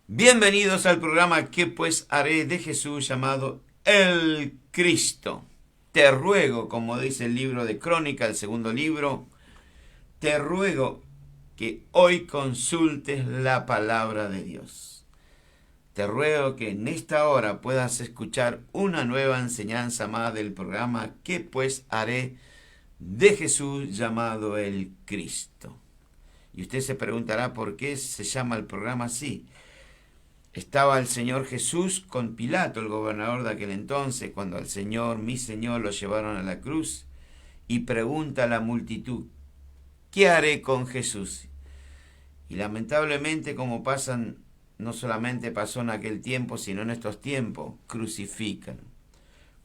Bienvenidos al programa ¿Qué pues haré de Jesús llamado El Cristo? Te ruego, como dice el libro de Crónica, el segundo libro, te ruego que hoy consultes la palabra de Dios. Te ruego que en esta hora puedas escuchar una nueva enseñanza más del programa ¿Qué pues haré de Jesús llamado El Cristo? Y usted se preguntará por qué se llama el programa así. Estaba el Señor Jesús con Pilato, el gobernador de aquel entonces, cuando al Señor, mi Señor, lo llevaron a la cruz, y pregunta a la multitud, ¿qué haré con Jesús? Y lamentablemente, como pasan, no solamente pasó en aquel tiempo, sino en estos tiempos, crucifican.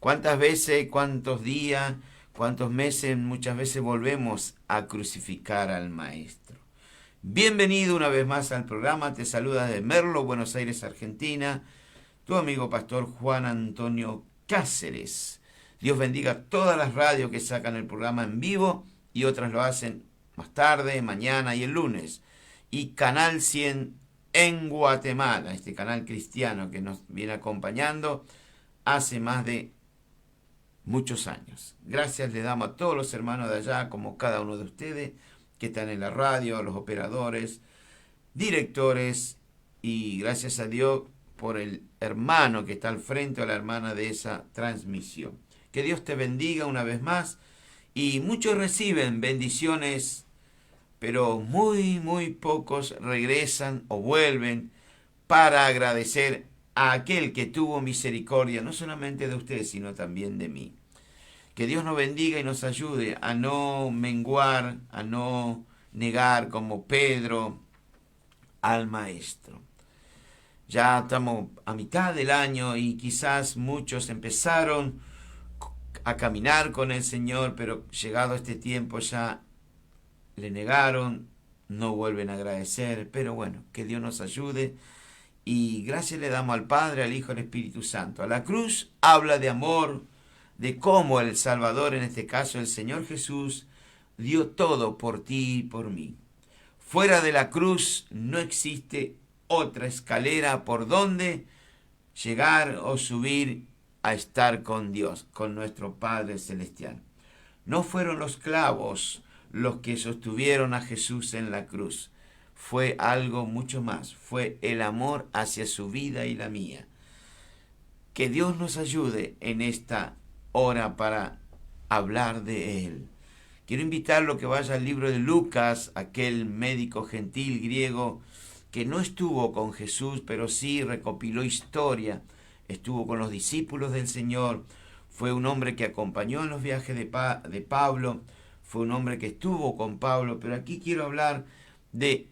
¿Cuántas veces, cuántos días, cuántos meses, muchas veces volvemos a crucificar al Maestro? Bienvenido una vez más al programa, te saluda de Merlo, Buenos Aires, Argentina, tu amigo pastor Juan Antonio Cáceres. Dios bendiga todas las radios que sacan el programa en vivo y otras lo hacen más tarde, mañana y el lunes. Y Canal 100 en Guatemala, este canal cristiano que nos viene acompañando hace más de muchos años. Gracias le damos a todos los hermanos de allá, como cada uno de ustedes, que están en la radio, a los operadores, directores, y gracias a Dios por el hermano que está al frente o la hermana de esa transmisión. Que Dios te bendiga una vez más, y muchos reciben bendiciones, pero muy pocos regresan o vuelven para agradecer a aquel que tuvo misericordia, no solamente de usted, sino también de mí. Que Dios nos bendiga y nos ayude a no menguar, a no negar como Pedro al Maestro. Ya estamos a mitad del año y quizás muchos empezaron a caminar con el Señor, pero llegado este tiempo ya le negaron, no vuelven a agradecer. Pero bueno, que Dios nos ayude y gracias le damos al Padre, al Hijo y al Espíritu Santo. A la cruz habla de amor, de cómo el Salvador, en este caso el Señor Jesús, dio todo por ti y por mí. Fuera de la cruz no existe otra escalera por donde llegar o subir a estar con Dios, con nuestro Padre Celestial. No fueron los clavos los que sostuvieron a Jesús en la cruz. Fue algo mucho más. Fue el amor hacia su vida y la mía. Que Dios nos ayude en esta hora para hablar de Él. Quiero invitarlo a que vaya al libro de Lucas, aquel médico gentil griego que no estuvo con Jesús, pero sí recopiló historia, estuvo con los discípulos del Señor, fue un hombre que acompañó en los viajes de Pablo, fue un hombre que estuvo con Pablo, pero aquí quiero hablar de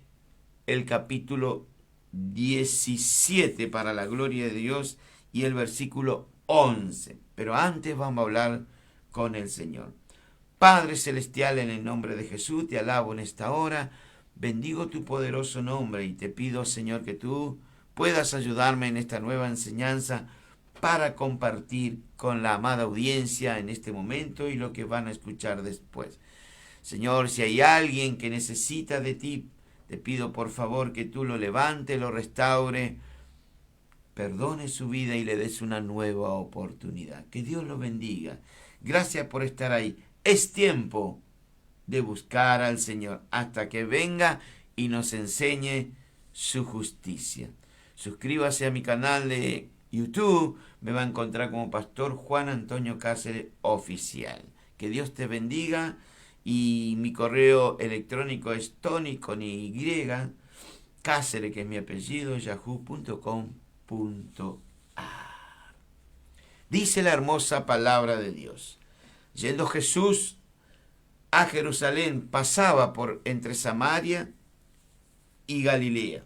el capítulo 17 para la gloria de Dios y el versículo 11. Pero antes vamos a hablar con el Señor. Padre Celestial, en el nombre de Jesús, te alabo en esta hora, bendigo tu poderoso nombre y te pido, Señor, que tú puedas ayudarme en esta nueva enseñanza para compartir con la amada audiencia en este momento y lo que van a escuchar después. Señor, si hay alguien que necesita de ti, te pido por favor que tú lo levantes, lo restaure, perdone su vida y le des una nueva oportunidad. Que Dios lo bendiga. Gracias por estar ahí. Es tiempo de buscar al Señor hasta que venga y nos enseñe su justicia. Suscríbase a mi canal de YouTube. Me va a encontrar como Pastor Juan Antonio Cáceres Oficial. Que Dios te bendiga. Y mi correo electrónico es Tony con Y, Cáceres, que es mi apellido, yahoo.com.ar. Dice la hermosa palabra de Dios. Yendo Jesús a Jerusalén, pasaba por entre Samaria y Galilea.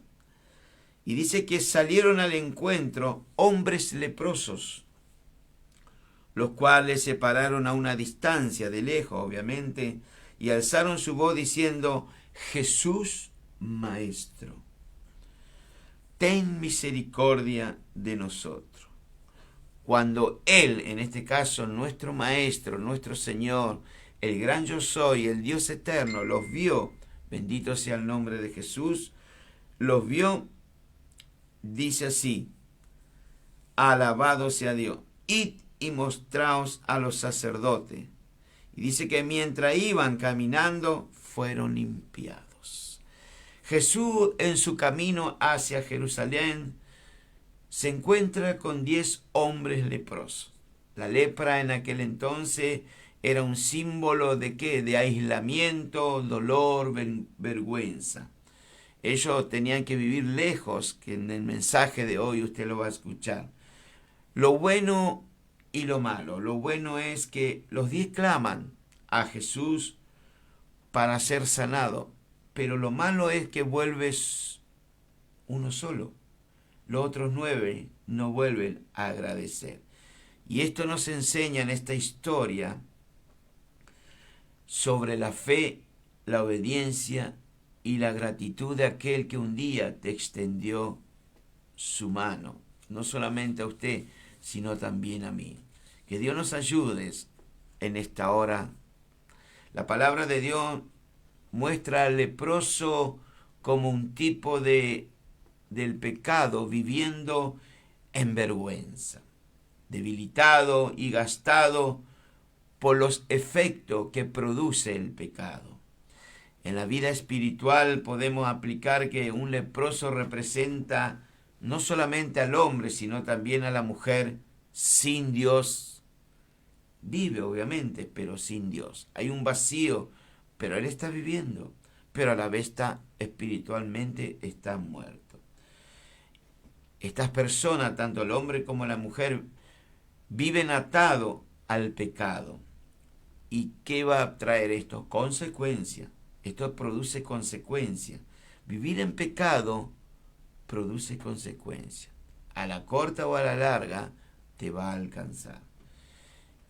Y dice que salieron al encuentro hombres leprosos, los cuales se pararon a una distancia, de lejos obviamente, y alzaron su voz diciendo: Jesús, Maestro, ten misericordia de nosotros. Cuando Él, en este caso nuestro Maestro, nuestro Señor, el gran yo soy, el Dios eterno, los vio, bendito sea el nombre de Jesús, los vio, dice así: alabado sea Dios. Id y mostraos a los sacerdotes. Y dice que mientras iban caminando, fueron limpiados. Jesús, en su camino hacia Jerusalén, se encuentra con 10 hombres leprosos. La lepra en aquel entonces era un símbolo de ¿qué? De aislamiento, dolor, vergüenza. Ellos tenían que vivir lejos, que en el mensaje de hoy usted lo va a escuchar. Lo bueno y lo malo. Lo bueno es que los 10 claman a Jesús para ser sanado, pero lo malo es que vuelves uno solo. Los otros 9 no vuelven a agradecer. Y esto nos enseña en esta historia sobre la fe, la obediencia y la gratitud de aquel que un día te extendió su mano, no solamente a usted, sino también a mí. Que Dios nos ayude en esta hora. La palabra de Dios muestra al leproso como un tipo del pecado, viviendo en vergüenza, debilitado y gastado por los efectos que produce el pecado. En la vida espiritual podemos aplicar que un leproso representa no solamente al hombre, sino también a la mujer sin Dios. Vive, obviamente, pero sin Dios. Hay un vacío, pero él está viviendo, pero a la vez espiritualmente está muerto. Estas personas, tanto el hombre como la mujer, viven atados al pecado. ¿Y qué va a traer esto? Consecuencia. Esto produce consecuencia. Vivir en pecado produce consecuencia. A la corta o a la larga te va a alcanzar.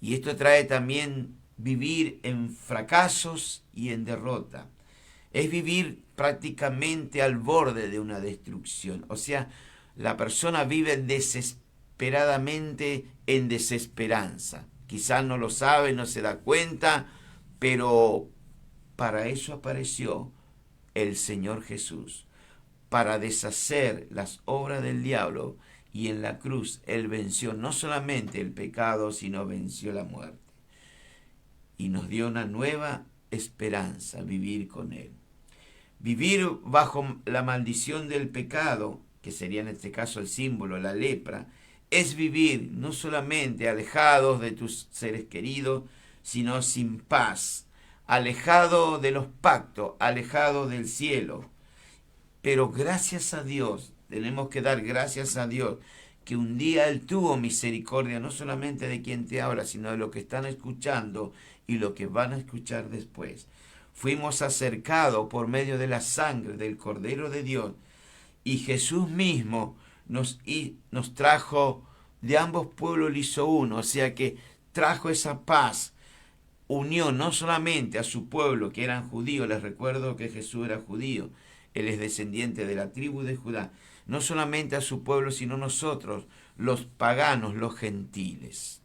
Y esto trae también vivir en fracasos y en derrota. Es vivir prácticamente al borde de una destrucción. O sea, la persona vive desesperadamente en desesperanza. Quizás no lo sabe, no se da cuenta, pero para eso apareció el Señor Jesús, para deshacer las obras del diablo, y en la cruz Él venció no solamente el pecado, sino venció la muerte. Y nos dio una nueva esperanza, vivir con Él. Vivir bajo la maldición del pecado, que sería en este caso el símbolo, la lepra, es vivir no solamente alejados de tus seres queridos, sino sin paz, alejado de los pactos, alejado del cielo. Pero gracias a Dios, tenemos que dar gracias a Dios, que un día Él tuvo misericordia no solamente de quien te habla, sino de lo que están escuchando y lo que van a escuchar después. Fuimos acercados por medio de la sangre del Cordero de Dios, y Jesús mismo nos trajo de ambos pueblos, hizo uno, o sea que trajo esa paz, unió no solamente a su pueblo que eran judíos, les recuerdo que Jesús era judío, Él es descendiente de la tribu de Judá, no solamente a su pueblo, sino nosotros, los paganos, los gentiles.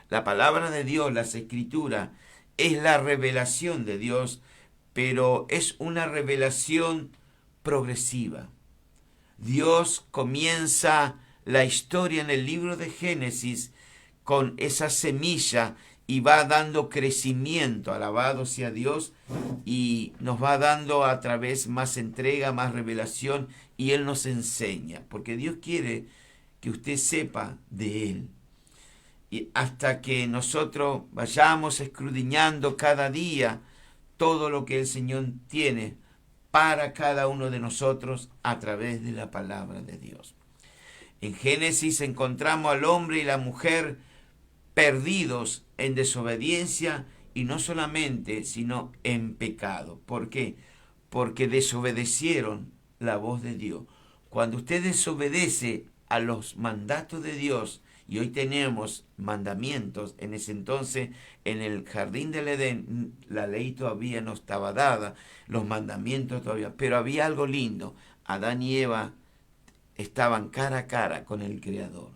La palabra de Dios, las escrituras, es la revelación de Dios, pero es una revelación progresiva. Dios comienza la historia en el libro de Génesis con esa semilla y va dando crecimiento, alabado sea Dios, y nos va dando a través más entrega, más revelación, y Él nos enseña, porque Dios quiere que usted sepa de Él. Y hasta que nosotros vayamos escudriñando cada día todo lo que el Señor tiene para cada uno de nosotros a través de la palabra de Dios. En Génesis encontramos al hombre y la mujer perdidos en desobediencia, y no solamente, sino en pecado. ¿Por qué? Porque desobedecieron la voz de Dios. Cuando usted desobedece a los mandatos de Dios, y hoy tenemos mandamientos, en ese entonces en el jardín del Edén la ley todavía no estaba dada, los mandamientos todavía, pero había algo lindo. Adán y Eva estaban cara a cara con el Creador.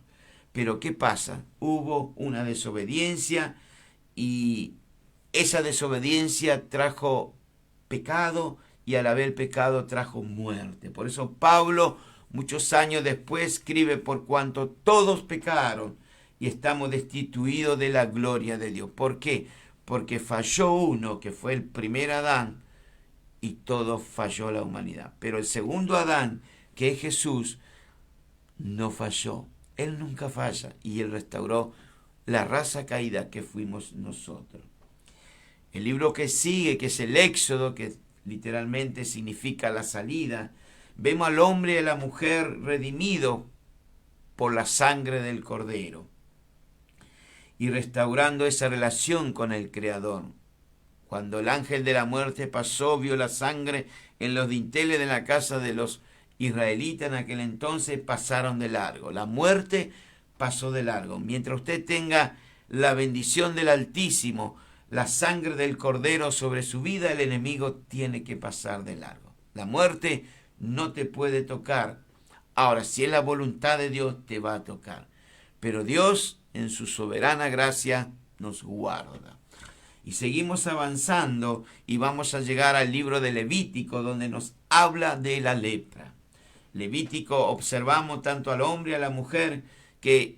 Pero ¿qué pasa? Hubo una desobediencia, y esa desobediencia trajo pecado, y a la vez el pecado trajo muerte. Por eso Pablo muchos años después escribe: por cuanto todos pecaron y estamos destituidos de la gloria de Dios. ¿Por qué? Porque falló uno, que fue el primer Adán, y todo falló la humanidad. Pero el segundo Adán, que es Jesús, no falló. Él nunca falla, y Él restauró la raza caída que fuimos nosotros. El libro que sigue, que es el Éxodo, que literalmente significa la salida, vemos al hombre y a la mujer redimidos por la sangre del Cordero y restaurando esa relación con el Creador. Cuando el ángel de la muerte pasó, vio la sangre en los dinteles de la casa de los israelitas en aquel entonces, pasaron de largo. La muerte pasó de largo. Mientras usted tenga la bendición del Altísimo, la sangre del Cordero sobre su vida, el enemigo tiene que pasar de largo. La muerte no te puede tocar. Ahora, si es la voluntad de Dios, te va a tocar. Pero Dios, en su soberana gracia, nos guarda. Y seguimos avanzando y vamos a llegar al libro de Levítico, donde nos habla de la lepra. Levítico, observamos tanto al hombre y a la mujer que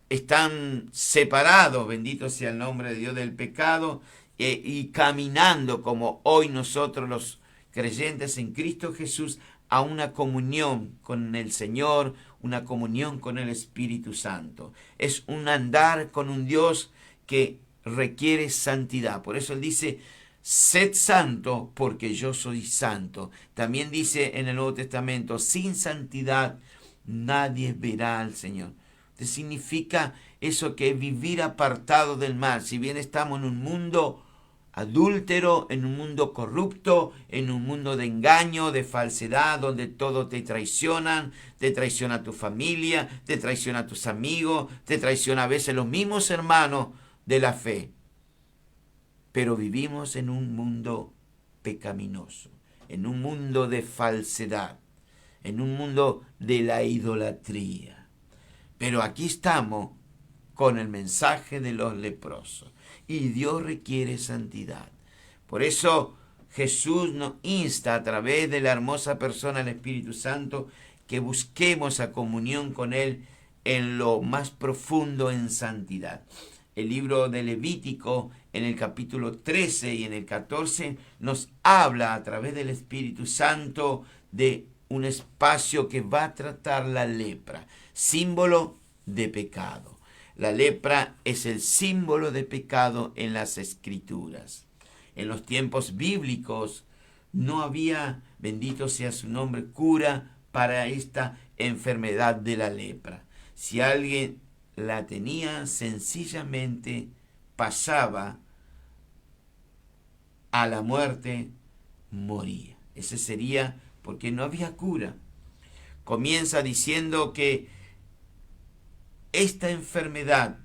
están separados, bendito sea el nombre de Dios, del pecado, y caminando como hoy nosotros los creyentes en Cristo Jesús a una comunión con el Señor, una comunión con el Espíritu Santo. Es un andar con un Dios que requiere santidad. Por eso Él dice: sed santo porque yo soy santo. También dice en el Nuevo Testamento: sin santidad nadie verá al Señor. Entonces significa eso, que es vivir apartado del mal. Si bien estamos en un mundo adúltero, en un mundo corrupto, en un mundo de engaño, de falsedad, donde todo te traicionan, te traiciona tu familia, te traiciona tus amigos, te traiciona a veces los mismos hermanos de la fe. Pero vivimos en un mundo pecaminoso, en un mundo de falsedad, en un mundo de la idolatría. Pero aquí estamos con el mensaje de los leprosos. Y Dios requiere santidad. Por eso Jesús nos insta a través de la hermosa persona del Espíritu Santo que busquemos a comunión con Él en lo más profundo en santidad. El libro de Levítico, en el capítulo 13 y en el 14, nos habla a través del Espíritu Santo de un espacio que va a tratar la lepra, símbolo de pecado. La lepra es el símbolo de pecado en las Escrituras. En los tiempos bíblicos no había, bendito sea su nombre, cura para esta enfermedad de la lepra. Si alguien la tenía, sencillamente pasaba a la muerte, moría. Ese sería porque no había cura. Comienza diciendo que esta enfermedad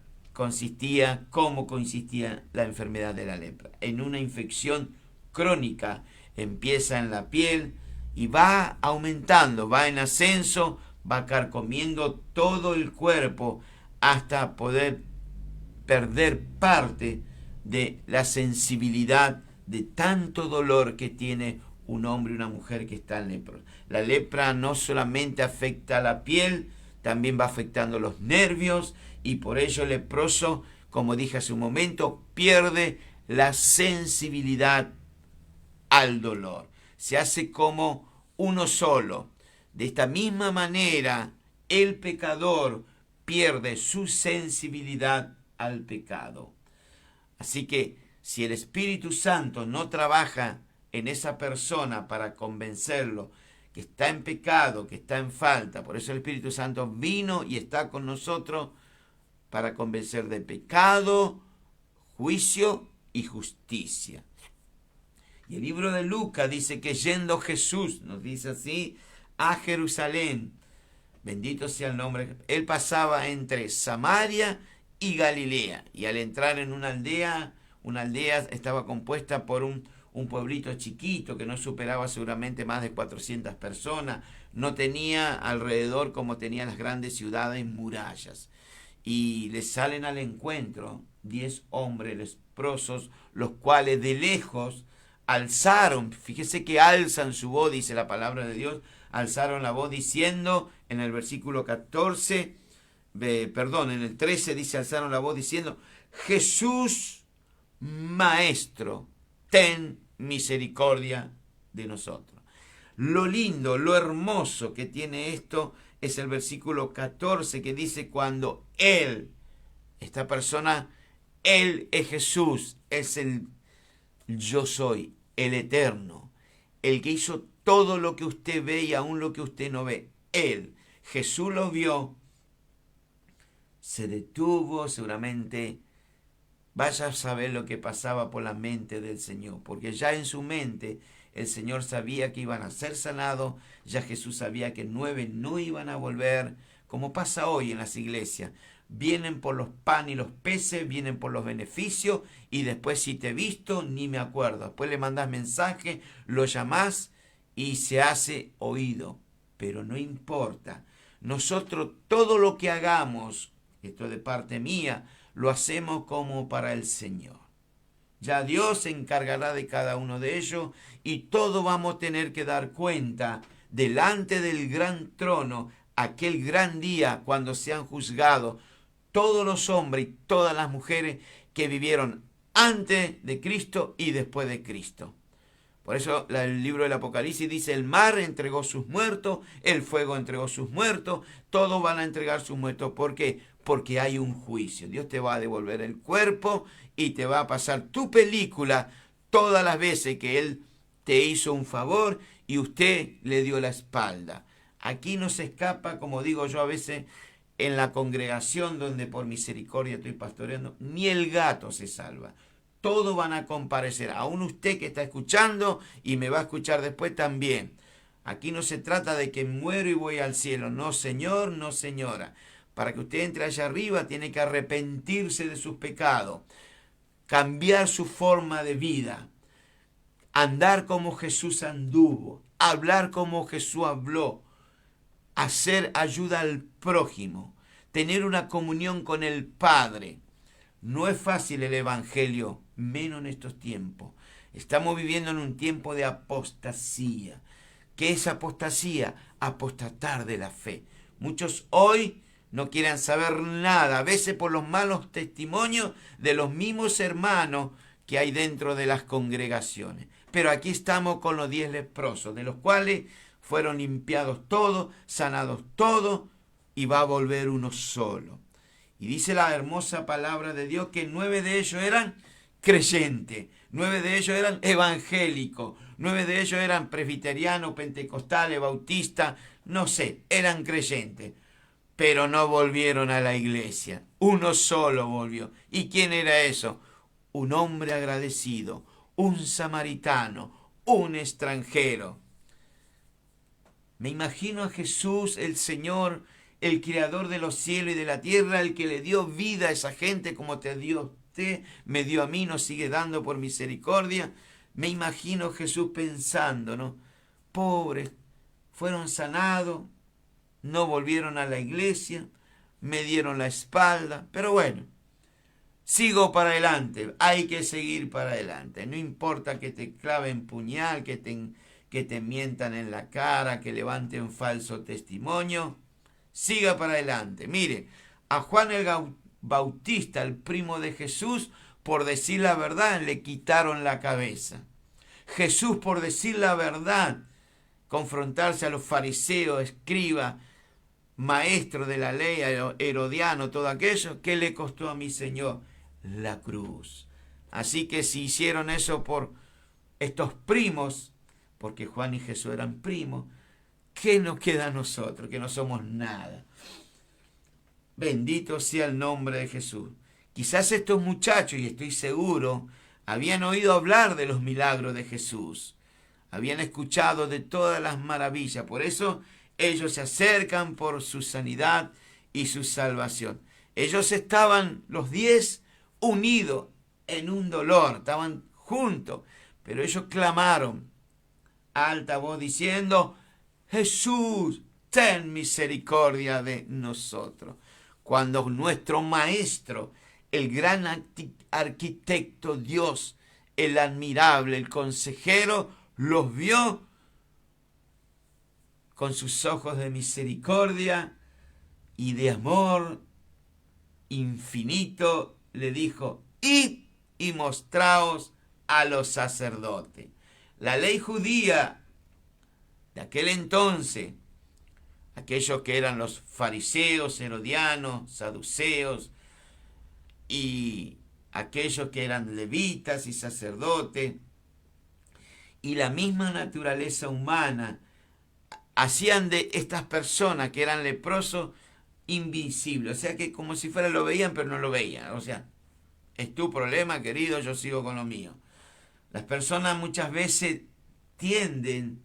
¿cómo consistía la enfermedad de la lepra? En una infección crónica. Empieza en la piel y va aumentando, va en ascenso, va carcomiendo todo el cuerpo hasta poder perder parte de la sensibilidad de tanto dolor que tiene un hombre y una mujer que están leprosos. La lepra no solamente afecta a la piel, también va afectando los nervios, y por ello el leproso, como dije hace un momento, pierde la sensibilidad al dolor. Se hace como uno solo. De esta misma manera, el pecador pierde su sensibilidad al pecado. Así que si el Espíritu Santo no trabaja en esa persona para convencerlo que está en pecado, que está en falta, por eso el Espíritu Santo vino y está con nosotros para convencer de pecado, juicio y justicia. Y el libro de Lucas dice que yendo Jesús, nos dice así, a Jerusalén, bendito sea el nombre, él pasaba entre Samaria y Galilea, y al entrar en una aldea estaba compuesta por un pueblito chiquito que no superaba seguramente más de 400 personas, no tenía alrededor, como tenían las grandes ciudades, murallas. Y le salen al encuentro 10 hombres leprosos, los cuales de lejos alzaron, fíjese que alzan su voz, dice la palabra de Dios, alzaron la voz diciendo, en el versículo 14, en el 13 dice, alzaron la voz diciendo, Jesús, Maestro, ten misericordia de nosotros. Lo lindo, lo hermoso que tiene esto es el versículo 14 que dice cuando Él, esta persona, Él es Jesús, es el yo soy, el eterno, el que hizo todo lo que usted ve y aún lo que usted no ve. Él, Jesús lo vio, se detuvo, seguramente vaya a saber lo que pasaba por la mente del Señor, porque ya en su mente el Señor sabía que iban a ser sanados, ya Jesús sabía que 9 no iban a volver, como pasa hoy en las iglesias. Vienen por los pan y los peces, vienen por los beneficios, y después si te he visto, ni me acuerdo. Después le mandás mensaje, lo llamás y se hace oído. Pero no importa. Nosotros todo lo que hagamos, esto de parte mía, lo hacemos como para el Señor. Ya Dios se encargará de cada uno de ellos y todos vamos a tener que dar cuenta delante del gran trono, aquel gran día cuando sean juzgados todos los hombres y todas las mujeres que vivieron antes de Cristo y después de Cristo. Por eso el libro del Apocalipsis dice, el mar entregó sus muertos, el fuego entregó sus muertos, todos van a entregar sus muertos. ¿Por qué? Porque hay un juicio. Dios te va a devolver el cuerpo y te va a pasar tu película todas las veces que Él te hizo un favor y usted le dio la espalda. Aquí no se escapa, como digo yo a veces, en la congregación donde por misericordia estoy pastoreando, ni el gato se salva. Todos van a comparecer, aún usted que está escuchando y me va a escuchar después también. Aquí no se trata de que muero y voy al cielo. No, señor, no, señora. Para que usted entre allá arriba tiene que arrepentirse de sus pecados, cambiar su forma de vida, andar como Jesús anduvo, hablar como Jesús habló, hacer ayuda al prójimo, tener una comunión con el Padre. No es fácil el Evangelio, menos en estos tiempos. Estamos viviendo en un tiempo de apostasía. ¿Qué es apostasía? Apostatar de la fe. Muchos hoy no quieren saber nada, a veces por los malos testimonios de los mismos hermanos que hay dentro de las congregaciones. Pero aquí estamos con los 10 leprosos, de los cuales fueron limpiados todos, sanados todos, y va a volver uno solo. Y dice la hermosa palabra de Dios que 9 de ellos eran creyentes, 9 de ellos eran evangélicos, 9 de ellos eran presbiterianos, pentecostales, bautistas, no sé, eran creyentes, pero no volvieron a la iglesia. Uno solo volvió. ¿Y quién era eso? Un hombre agradecido, un samaritano, un extranjero. Me imagino a Jesús, el Señor, el creador de los cielos y de la tierra, el que le dio vida a esa gente como te dio a usted, me dio a mí, nos sigue dando por misericordia. Me imagino Jesús pensando, ¿no? Pobres, fueron sanados, no volvieron a la iglesia, me dieron la espalda, pero bueno, sigo para adelante, hay que seguir para adelante. No importa que te claven puñal, que te mientan en la cara, que levanten falso testimonio. Siga para adelante. Mire, a Juan el Bautista, el primo de Jesús, por decir la verdad, le quitaron la cabeza. Jesús, por decir la verdad, confrontarse a los fariseos, escribas, maestros de la ley, herodiano, todo aquello, ¿qué le costó a mi Señor? La cruz. Así que si hicieron eso por estos primos, porque Juan y Jesús eran primos, ¿qué nos queda a nosotros? Que no somos nada. Bendito sea el nombre de Jesús. Quizás estos muchachos, y estoy seguro, habían oído hablar de los milagros de Jesús. Habían escuchado de todas las maravillas. Por eso ellos se acercan por su sanidad y su salvación. Ellos estaban, los 10, unidos en un dolor. Estaban juntos. Pero ellos clamaron a alta voz diciendo, Jesús, ten misericordia de nosotros. Cuando nuestro Maestro, el gran arquitecto Dios, el admirable, el consejero, los vio con sus ojos de misericordia y de amor infinito, le dijo: id y mostraos a los sacerdotes. La ley judía de aquel entonces, aquellos que eran los fariseos, herodianos, saduceos, y aquellos que eran levitas y sacerdotes, y la misma naturaleza humana, hacían de estas personas que eran leprosos invisibles. O sea que como si fuera lo veían, pero no lo veían. O sea, es tu problema, querido, yo sigo con lo mío. Las personas muchas veces tienden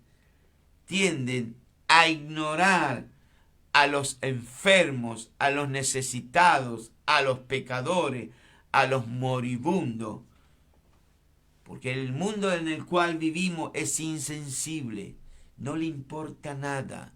a ignorar a los enfermos, a los necesitados, a los pecadores, a los moribundos. Porque el mundo en el cual vivimos es insensible, no le importa nada.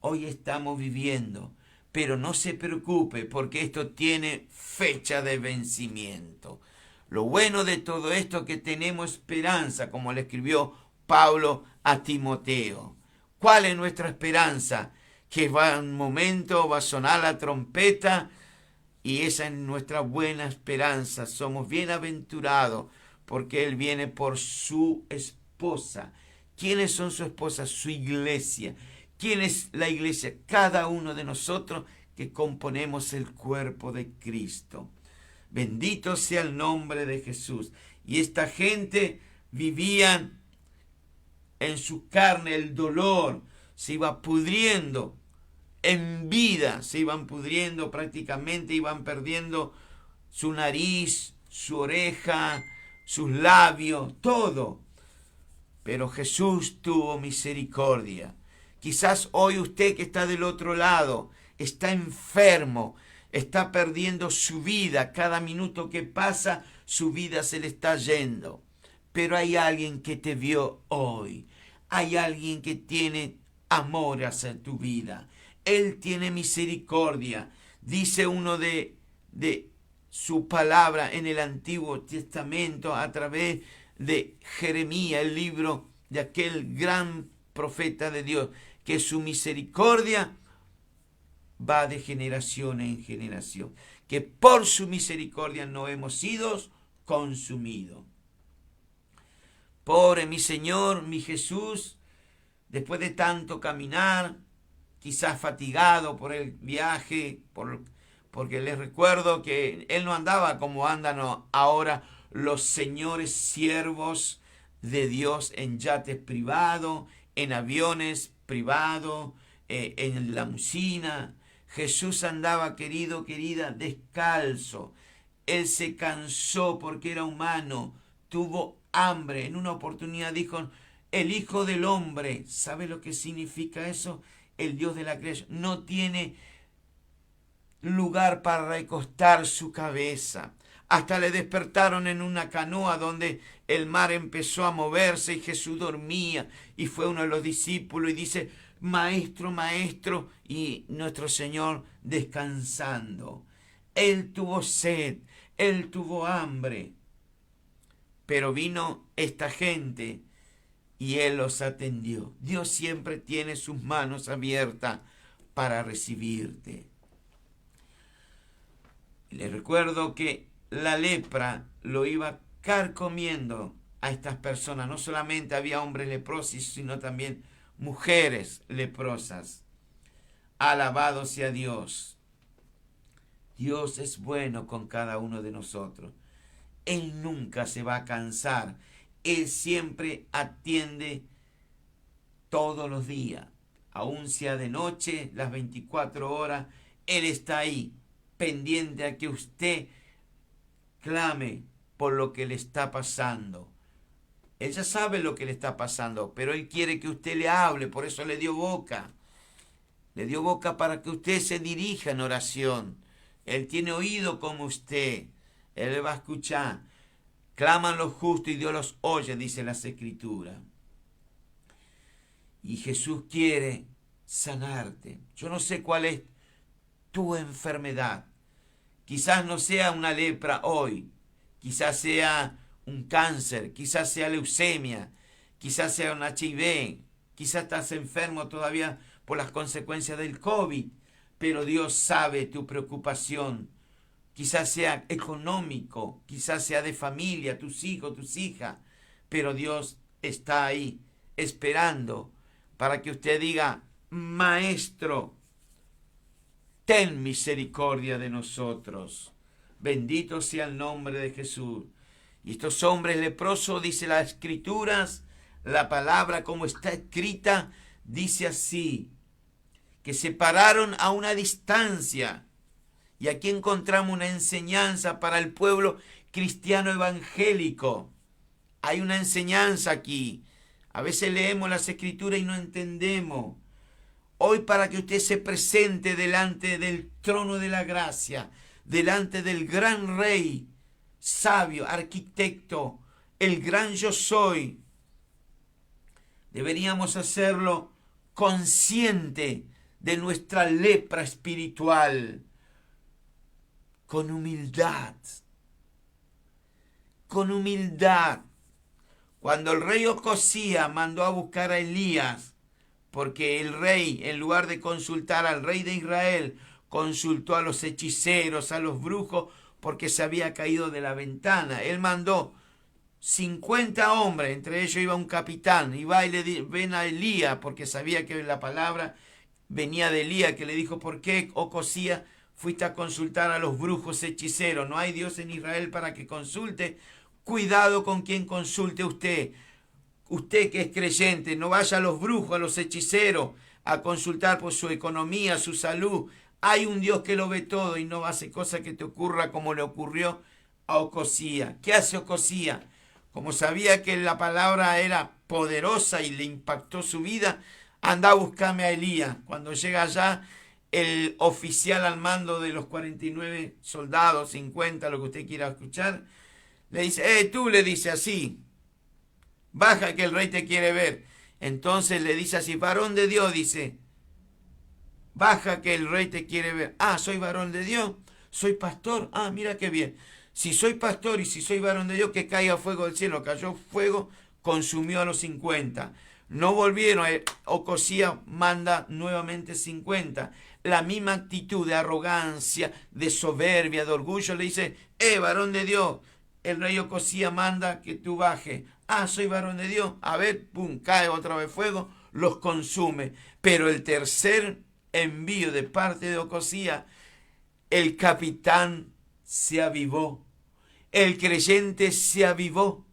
Hoy estamos viviendo, pero no se preocupe porque esto tiene fecha de vencimiento. Lo bueno de todo esto es que tenemos esperanza, como le escribió Pablo a Timoteo. ¿Cuál es nuestra esperanza? Que va un momento, va a sonar la trompeta y esa es nuestra buena esperanza. Somos bienaventurados porque Él viene por su esposa. ¿Quiénes son su esposa? Su iglesia. ¿Quién es la iglesia? Cada uno de nosotros que componemos el cuerpo de Cristo. Bendito sea el nombre de Jesús. Y esta gente vivían en su carne el dolor, se iba pudriendo en vida, se iban pudriendo prácticamente, iban perdiendo su nariz, su oreja, sus labios, todo. Pero Jesús tuvo misericordia. Quizás hoy usted que está del otro lado está enfermo, está perdiendo su vida. Cada minuto que pasa, su vida se le está yendo. Pero hay alguien que te vio hoy. Hay alguien que tiene amor hacia tu vida. Él tiene misericordia. Dice uno de su palabra en el Antiguo Testamento a través de Jeremías, el libro de aquel gran profeta de Dios, que su misericordia va de generación en generación, que por su misericordia no hemos sido consumidos. Pobre mi Señor, mi Jesús, después de tanto caminar, quizás fatigado por el viaje, porque les recuerdo que Él no andaba como andan ahora los señores siervos de Dios en yates privados, en aviones privados, en limusina. Jesús andaba, querido, querida, descalzo. Él se cansó porque era humano, tuvo hambre. En una oportunidad dijo: el Hijo del Hombre, ¿sabe lo que significa eso? El Dios de la creación no tiene lugar para recostar su cabeza. Hasta le despertaron en una canoa donde el mar empezó a moverse y Jesús dormía, y fue uno de los discípulos y dice: Maestro, maestro, y nuestro Señor descansando. Él tuvo sed, Él tuvo hambre, pero vino esta gente y Él los atendió. Dios siempre tiene sus manos abiertas para recibirte. Les recuerdo que la lepra lo iba carcomiendo a estas personas. No solamente había hombres leprosos, sino también mujeres leprosas. Alabado sea Dios. Dios es bueno con cada uno de nosotros. Él nunca se va a cansar. Él siempre atiende todos los días. Aun sea de noche, las 24 horas, Él está ahí, pendiente a que usted clame por lo que le está pasando. Él ya sabe lo que le está pasando, pero Él quiere que usted le hable, por eso le dio boca. Le dio boca para que usted se dirija en oración. Él tiene oído como usted. Él le va a escuchar. Claman los justos y Dios los oye, dice las Escrituras. Y Jesús quiere sanarte. Yo no sé cuál es tu enfermedad. Quizás no sea una lepra hoy. Quizás sea un cáncer, quizás sea leucemia, quizás sea un HIV, quizás estás enfermo todavía por las consecuencias del COVID, pero Dios sabe tu preocupación. Quizás sea económico, quizás sea de familia, tus hijos, tus hijas, pero Dios está ahí esperando para que usted diga: Maestro, ten misericordia de nosotros. Bendito sea el nombre de Jesús. Y estos hombres leprosos, dice las Escrituras, la palabra como está escrita, dice así, que se pararon a una distancia. Y aquí encontramos una enseñanza para el pueblo cristiano evangélico. Hay una enseñanza aquí. A veces leemos las Escrituras y no entendemos. Hoy, para que usted se presente delante del trono de la gracia, delante del gran rey, sabio, arquitecto, el gran yo soy, deberíamos hacerlo consciente de nuestra lepra espiritual, con humildad. Con humildad. Cuando el rey Ocosías mandó a buscar a Elías, porque el rey, en lugar de consultar al rey de Israel, consultó a los hechiceros, a los brujos, porque se había caído de la ventana. Él mandó 50 hombres, entre ellos iba un capitán, y va y ven a Elías, porque sabía que la palabra venía de Elías, que le dijo: ¿por qué, Ocosías, fuiste a consultar a los brujos hechiceros? ¿No hay Dios en Israel para que consulte? Cuidado con quien consulte usted. Usted que es creyente, no vaya a los brujos, a los hechiceros, a consultar por su economía, su salud. Hay un Dios que lo ve todo y no hace cosa que te ocurra como le ocurrió a Ocosías. ¿Qué hace Ocosías? Como sabía que la palabra era poderosa y le impactó su vida, anda a buscarme a Elías. Cuando llega allá, el oficial al mando de los 49 soldados, 50, lo que usted quiera escuchar, le dice: tú, le dice así, baja que el rey te quiere ver. Entonces le dice así: varón de Dios, dice, baja que el rey te quiere ver. Ah, soy varón de Dios, soy pastor. Ah, mira qué bien. Si soy pastor y si soy varón de Dios, que caiga fuego del cielo. Cayó fuego, consumió a los 50. No volvieron. Ocosías manda nuevamente 50. La misma actitud de arrogancia, de soberbia, de orgullo, le dice: varón de Dios. El rey Ocosías manda que tú bajes. Ah, soy varón de Dios. A ver, pum, cae otra vez fuego, los consume. Pero el tercer envío de parte de Ocosías, el capitán se avivó. El creyente se avivó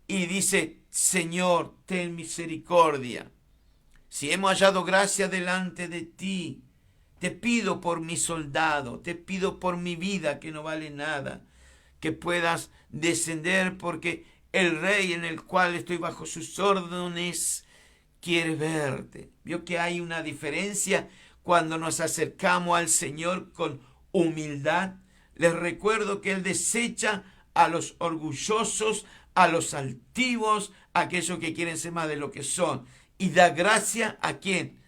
y dice: Señor, ten misericordia. Si hemos hallado gracia delante de ti, te pido por mi soldado, te pido por mi vida que no vale nada, que puedas descender, porque el rey en el cual estoy bajo sus órdenes quiere verte. Vio que hay una diferencia cuando nos acercamos al Señor con humildad. Les recuerdo que Él desecha a los orgullosos, a los altivos, a aquellos que quieren ser más de lo que son, y da gracia ¿a quién?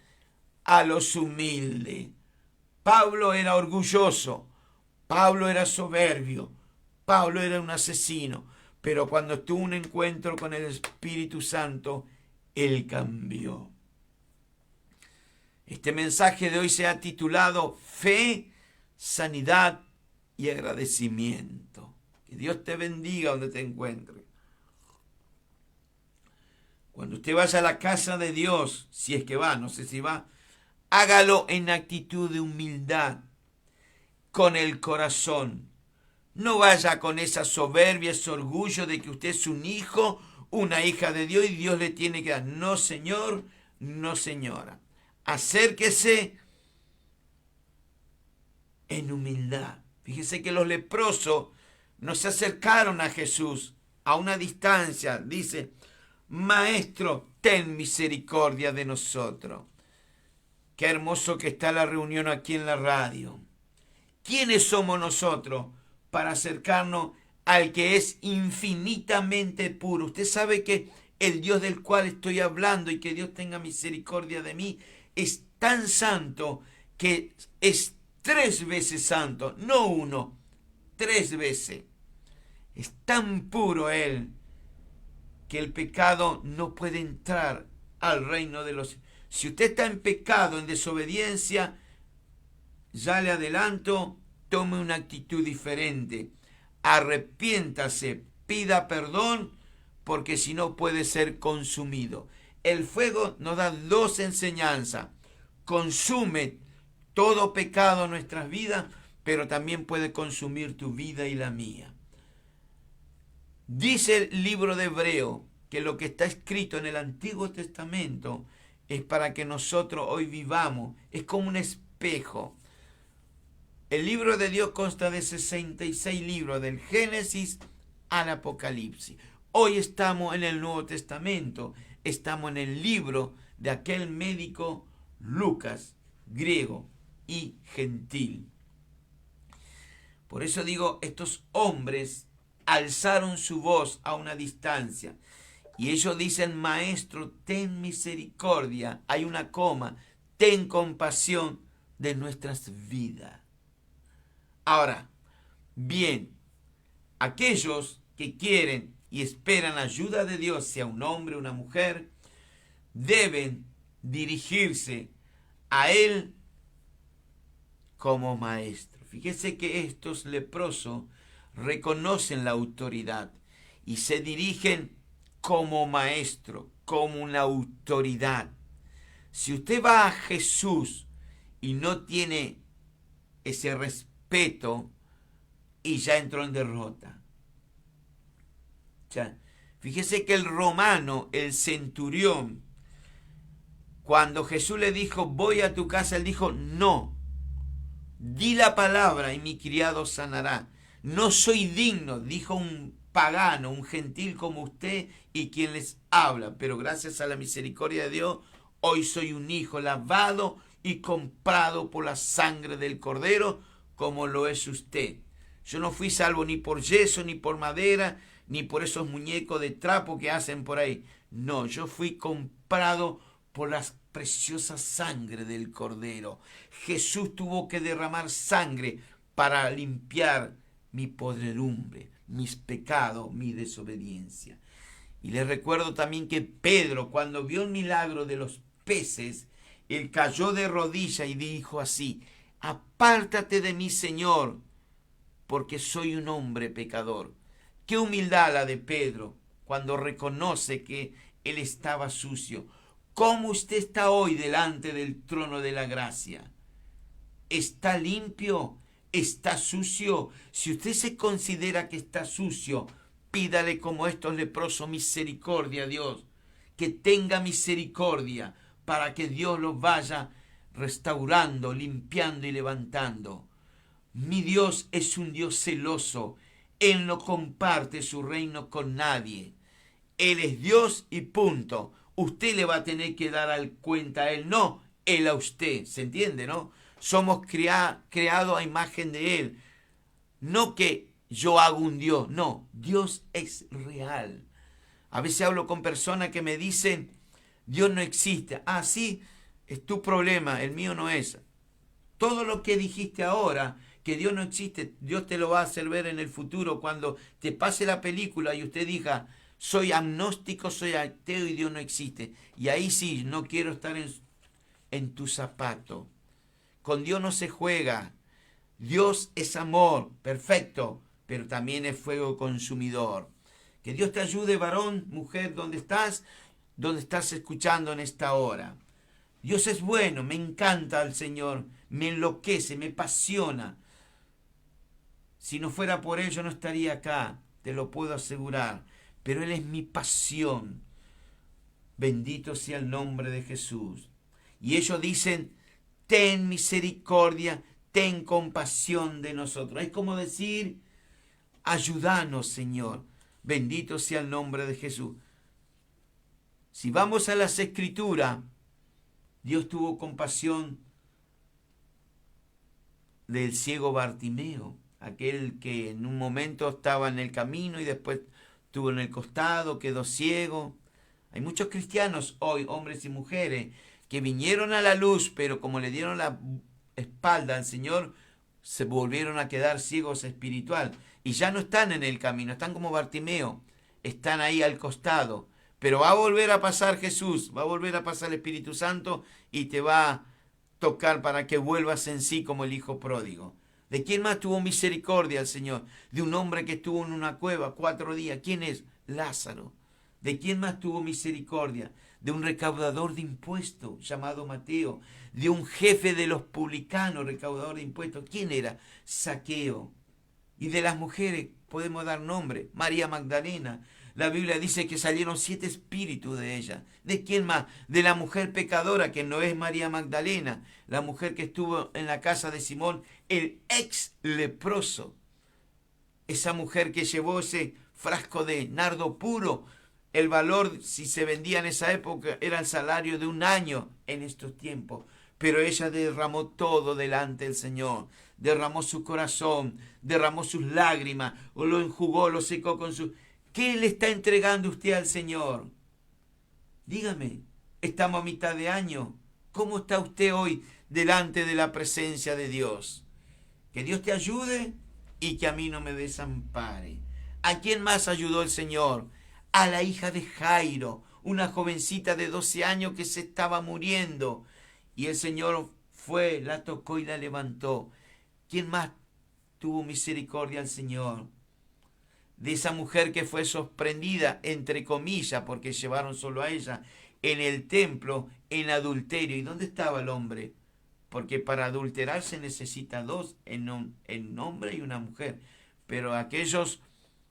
A los humildes. Pablo era orgulloso, Pablo era soberbio, Pablo era un asesino, pero cuando tuvo un encuentro con el Espíritu Santo, él cambió. Este mensaje de hoy se ha titulado Fe, Sanidad y Agradecimiento. Que Dios te bendiga donde te encuentres. Cuando usted vaya a la casa de Dios, si es que va, no sé si va, hágalo en actitud de humildad, con el corazón. No vaya con esa soberbia, ese orgullo de que usted es un hijo, una hija de Dios y Dios le tiene que dar. No, señor, no, señora. Acérquese en humildad. Fíjese que los leprosos no se acercaron a Jesús a una distancia. Dice: Maestro, ten misericordia de nosotros. Qué hermoso que está la reunión aquí en la radio. ¿Quiénes somos nosotros para acercarnos al que es infinitamente puro? Usted sabe que el Dios del cual estoy hablando, y que Dios tenga misericordia de mí, es tan santo que es 3 veces santo, no 1, 3 veces. Es tan puro Él que el pecado no puede entrar al reino de los cielos. Si usted está en pecado, en desobediencia, ya le adelanto, tome una actitud diferente. Arrepiéntase, pida perdón, porque si no puede ser consumido. El fuego nos da dos enseñanzas. Consume todo pecado en nuestras vidas, pero también puede consumir tu vida y la mía. Dice el libro de Hebreo que lo que está escrito en el Antiguo Testamento es para que nosotros hoy vivamos. Es como un espejo. El libro de Dios consta de 66 libros, del Génesis al Apocalipsis. Hoy estamos en el Nuevo Testamento. Estamos en el libro de aquel médico Lucas, griego y gentil. Por eso digo, estos hombres alzaron su voz a una distancia y ellos dicen: Maestro, ten misericordia, hay una coma, ten compasión de nuestras vidas. Ahora, bien, aquellos que quieren y esperan ayuda de Dios, sea un hombre o una mujer, deben dirigirse a Él como maestro. Fíjese que estos leprosos reconocen la autoridad y se dirigen como maestro, como una autoridad. Si usted va a Jesús y no tiene ese respeto, y ya entró en derrota. Ya. Fíjese que el romano, el centurión, cuando Jesús le dijo: voy a tu casa, él dijo: no, di la palabra y mi criado sanará. No soy digno, dijo un pagano, un gentil como usted y quien les habla, pero gracias a la misericordia de Dios, hoy soy un hijo lavado y comprado por la sangre del Cordero, como lo es usted. Yo no fui salvo ni por yeso, ni por madera, ni por esos muñecos de trapo que hacen por ahí. No, yo fui comprado por la preciosa sangre del Cordero. Jesús tuvo que derramar sangre para limpiar mi podredumbre, mis pecados, mi desobediencia. Y les recuerdo también que Pedro, cuando vio el milagro de los peces, él cayó de rodillas y dijo así: apártate de mí, Señor, porque soy un hombre pecador. Qué humildad la de Pedro cuando reconoce que él estaba sucio. ¿Cómo usted está hoy delante del trono de la gracia? ¿Está limpio? ¿Está sucio? Si usted se considera que está sucio, pídale como estos leprosos misericordia a Dios. Que tenga misericordia para que Dios los vaya restaurando, limpiando y levantando. Mi Dios es un Dios celoso. Él no comparte su reino con nadie. Él es Dios y punto. Usted le va a tener que dar cuenta a Él, no Él a usted. ¿Se entiende, no? Somos creados a imagen de Él. No que yo hago un Dios. No, Dios es real. A veces hablo con personas que me dicen: Dios no existe. Ah, sí, es tu problema, el mío no es. Todo lo que dijiste ahora, que Dios no existe, Dios te lo va a hacer ver en el futuro cuando te pase la película y usted diga: soy agnóstico, soy ateo y Dios no existe. Y ahí sí, no quiero estar en tu zapato. Con Dios no se juega. Dios es amor, perfecto, pero también es fuego consumidor. Que Dios te ayude, varón, mujer, donde estás escuchando en esta hora. Dios es bueno, me encanta el Señor, me enloquece, me apasiona. Si no fuera por Él, yo no estaría acá, te lo puedo asegurar. Pero Él es mi pasión. Bendito sea el nombre de Jesús. Y ellos dicen: ten misericordia, ten compasión de nosotros. Es como decir: ayúdanos, Señor. Bendito sea el nombre de Jesús. Si vamos a las Escrituras, Dios tuvo compasión del ciego Bartimeo, aquel que en un momento estaba en el camino y después estuvo en el costado, quedó ciego. Hay muchos cristianos hoy, hombres y mujeres, que vinieron a la luz, pero como le dieron la espalda al Señor, se volvieron a quedar ciegos espiritual y ya no están en el camino, están como Bartimeo, están ahí al costado. Pero va a volver a pasar Jesús, va a volver a pasar el Espíritu Santo y te va a tocar para que vuelvas en sí como el hijo pródigo. ¿De quién más tuvo misericordia el Señor? De un hombre que estuvo en una cueva 4 días. ¿Quién es? Lázaro. ¿De quién más tuvo misericordia? De un recaudador de impuestos llamado Mateo. De un jefe de los publicanos, recaudador de impuestos. ¿Quién era? Zaqueo. Y de las mujeres podemos dar nombre. María Magdalena. La Biblia dice que salieron 7 espíritus de ella. ¿De quién más? De la mujer pecadora, que no es María Magdalena. La mujer que estuvo en la casa de Simón, el ex leproso. Esa mujer que llevó ese frasco de nardo puro. El valor, si se vendía en esa época, era el salario de un año en estos tiempos. Pero ella derramó todo delante del Señor. Derramó su corazón, derramó sus lágrimas, o lo enjugó, lo secó con su... ¿Qué le está entregando usted al Señor? Dígame, estamos a mitad de año. ¿Cómo está usted hoy delante de la presencia de Dios? Que Dios te ayude y que a mí no me desampare. ¿A quién más ayudó el Señor? A la hija de Jairo, una jovencita de 12 años que se estaba muriendo. Y el Señor fue, la tocó y la levantó. ¿Quién más tuvo misericordia al Señor? De esa mujer que fue sorprendida, entre comillas, porque llevaron solo a ella, en el templo, en adulterio. ¿Y dónde estaba el hombre? Porque para adulterar se necesita 2, en hombre y una mujer. Pero aquellos